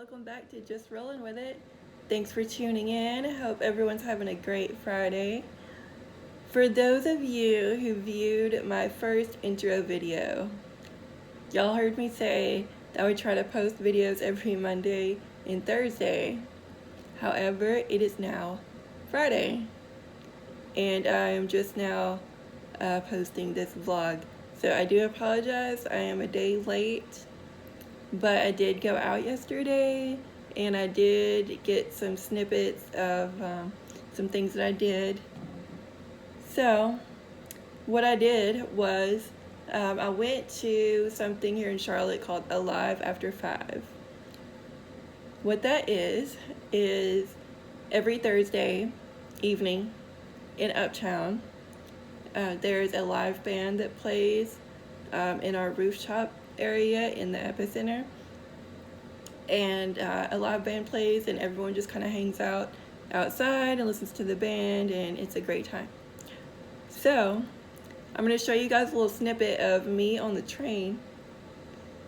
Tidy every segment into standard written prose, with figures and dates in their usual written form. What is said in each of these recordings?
welcome back to Just Rollin with It. Thanks for tuning in. I hope everyone's having a great Friday. For those of you who viewed my first intro video, y'all heard me say that I would try to post videos every Monday and Thursday. However, it is now Friday, and I am just now posting this vlog. So I do apologize, I am a day late. But I did go out yesterday, and I did get some snippets of some things that I did. So what I did was I went to something here in Charlotte called Alive After 5. What that is every Thursday evening in Uptown, there's a live band that plays in our rooftop area in the epicenter, and a live band plays and everyone just kind of hangs out outside and listens to the band, and it's a great time. So I'm going to show you guys a little snippet of me on the train.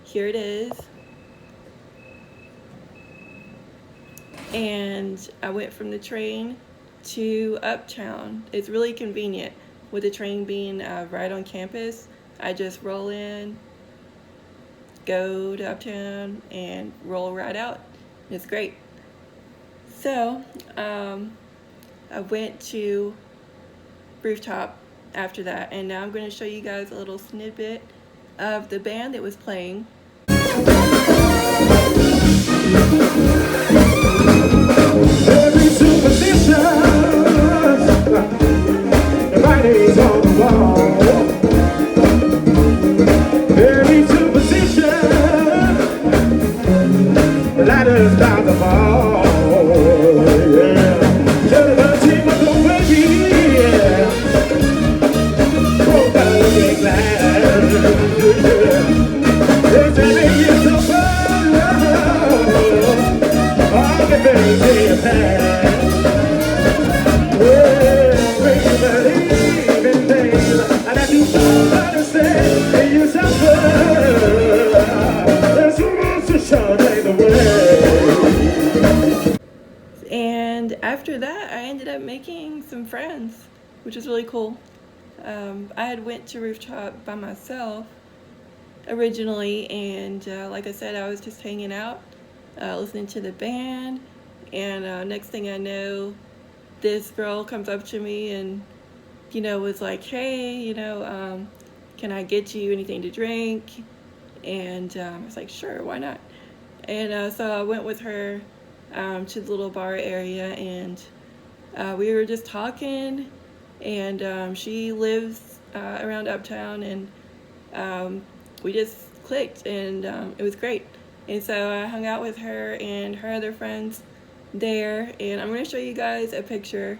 Here it is. And I went from the train to Uptown. It's really convenient with the train being right on campus. I just roll in, go to Uptown, and roll right out. It's great. So I went to Rooftop after that, and now I'm going to show you guys a little snippet of the band that was playing. Every superstition, the writing's on the wall. Every superstition, the ladders down the hall. Yeah. Tell the team of the way, yeah. Oh, gotta look at that. They say they get so fun. All the things in your past. Well, we believe in things that you don't understand, and you suffer. There's who wants to show the way. And after that, I ended up making some friends, which is really cool. I had went to Rooftop by myself originally, and like I said, I was just hanging out, listening to the band, and next thing I know, this girl comes up to me and, was like, hey, can I get you anything to drink? And I was like, sure, why not? And so I went with her to the little bar area, and we were just talking, and she lives around Uptown, and we just clicked, and it was great. And so I hung out with her and her other friends there, and I'm going to show you guys a picture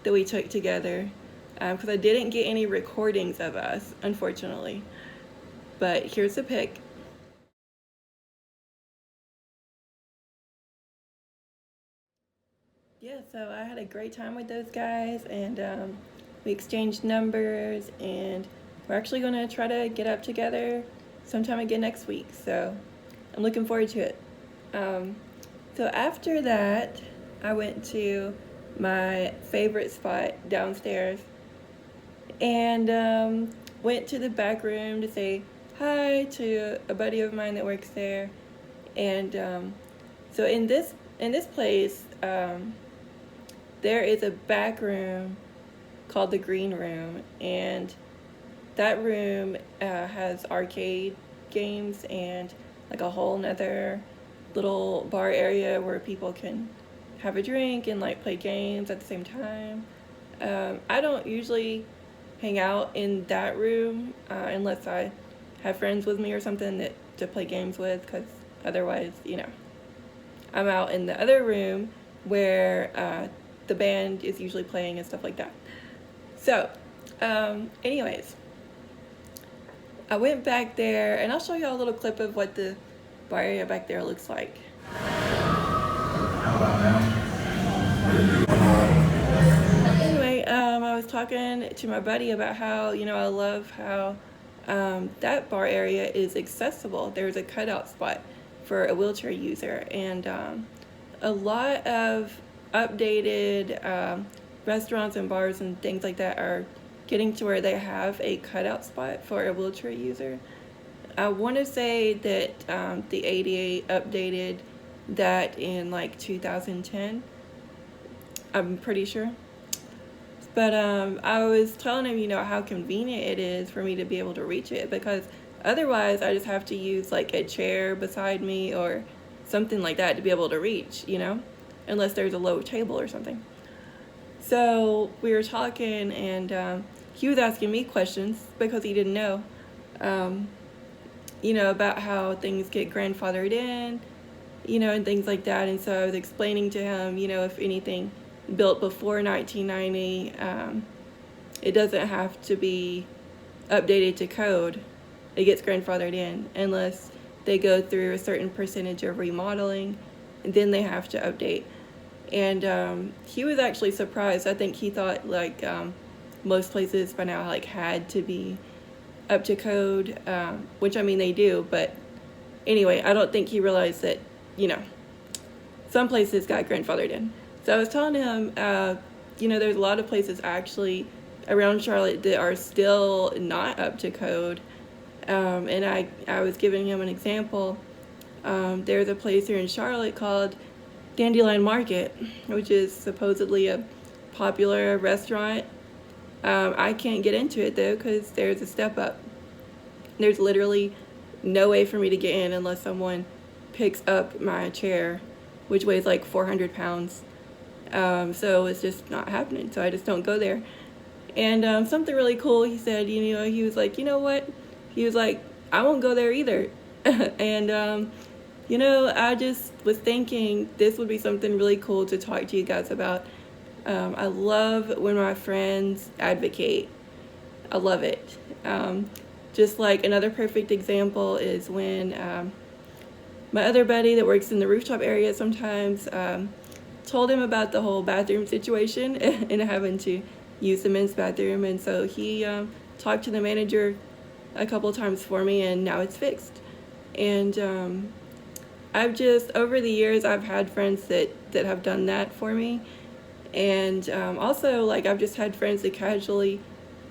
that we took together, because I didn't get any recordings of us, unfortunately. But here's the pic. Yeah, so I had a great time with those guys, and we exchanged numbers, and we're actually going to try to get up together sometime again next week, so I'm looking forward to it. So after that, I went to my favorite spot downstairs, and went to the back room to say hi to a buddy of mine that works there. And so in this place, there is a back room called the Green Room, and that room has arcade games and like a whole nother little bar area where people can have a drink and like play games at the same time. I don't usually hang out in that room unless I have friends with me or something to play games with, because otherwise, I'm out in the other room where the band is usually playing and stuff like that. So anyways, I went back there, and I'll show you a little clip of what the bar area back there looks like. Anyway, I was talking to my buddy about how, I love how that bar area is accessible. There's a cutout spot for a wheelchair user. And a lot of updated restaurants and bars and things like that are getting to where they have a cutout spot for a wheelchair user. I want to say that the ADA updated that in like 2010. I'm pretty sure. But I was telling him, how convenient it is for me to be able to reach it, because otherwise I just have to use like a chair beside me or something like that to be able to reach, unless there's a low table or something. So we were talking, and he was asking me questions because he didn't know, about how things get grandfathered in, and things like that. And so I was explaining to him, if anything built before 1990, it doesn't have to be updated to code. It gets grandfathered in unless they go through a certain percentage of remodeling, and then they have to update. And he was actually surprised. I think he thought like most places by now like had to be up to code, which I mean they do, but anyway, I don't think he realized that some places got grandfathered in. So I was telling him, there's a lot of places actually around Charlotte that are still not up to code. And I was giving him an example. There's a place here in Charlotte called Dandelion Market, which is supposedly a popular restaurant. I can't get into it though because there's a step up. There's literally no way for me to get in unless someone picks up my chair, which weighs like 400 pounds. So it's just not happening. So I just don't go there. And something really cool, he said, he was like, you know what? He was like, I won't go there either. And, I just was thinking this would be something really cool to talk to you guys about. I love when my friends advocate. I love it. Just like another perfect example is when my other buddy that works in the rooftop area sometimes told him about the whole bathroom situation and having to use the men's bathroom. And so he talked to the manager a couple times for me, and now it's fixed. And I've just, over the years, I've had friends that have done that for me. And also, like, I've just had friends that casually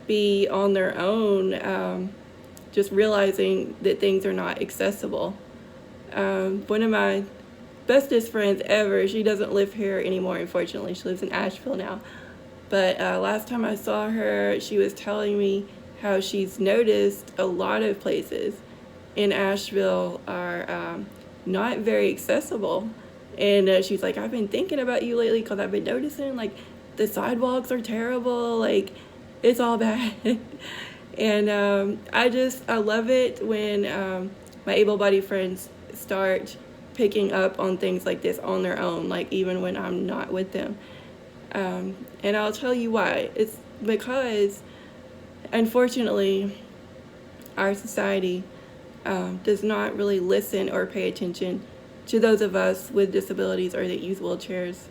be on their own, just realizing that things are not accessible. One of my bestest friends ever, she doesn't live here anymore, unfortunately. She lives in Asheville now. But last time I saw her, she was telling me how she's noticed a lot of places in Asheville are not very accessible. And she's like, I've been thinking about you lately because I've been noticing, like, the sidewalks are terrible. Like, it's all bad. And I love it when my able-bodied friends start picking up on things like this on their own, like even when I'm not with them. And I'll tell you why. It's because, unfortunately, our society does not really listen or pay attention to those of us with disabilities or that use wheelchairs.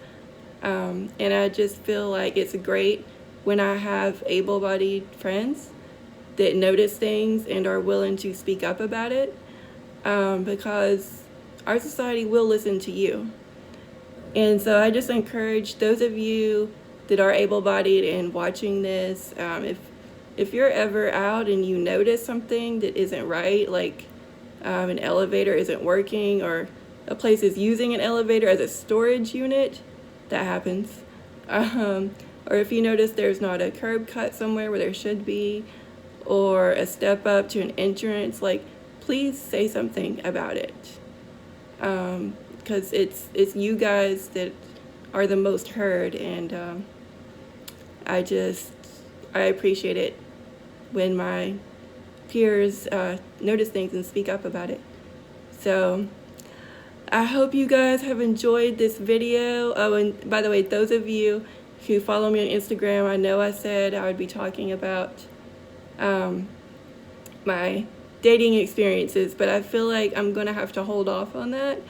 And I just feel like it's great when I have able-bodied friends that notice things and are willing to speak up about it, because our society will listen to you. And so I just encourage those of you that are able-bodied and watching this, if you're ever out and you notice something that isn't right, like an elevator isn't working or a place is using an elevator as a storage unit, that happens. Or if you notice there's not a curb cut somewhere where there should be, or a step up to an entrance, like, please say something about it. Because it's you guys that are the most heard, and I appreciate it when my peers notice things and speak up about it. So I hope you guys have enjoyed this video. Oh, and by the way, those of you who follow me on Instagram, I know I said I would be talking about my dating experiences, but I feel like I'm gonna have to hold off on that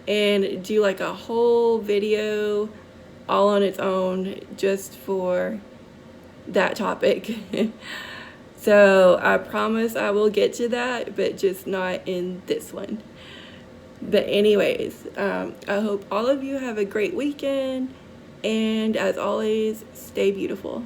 and do like a whole video all on its own just for that topic. So I promise I will get to that, but just not in this one. But anyways, I hope all of you have a great weekend, and as always, stay beautiful.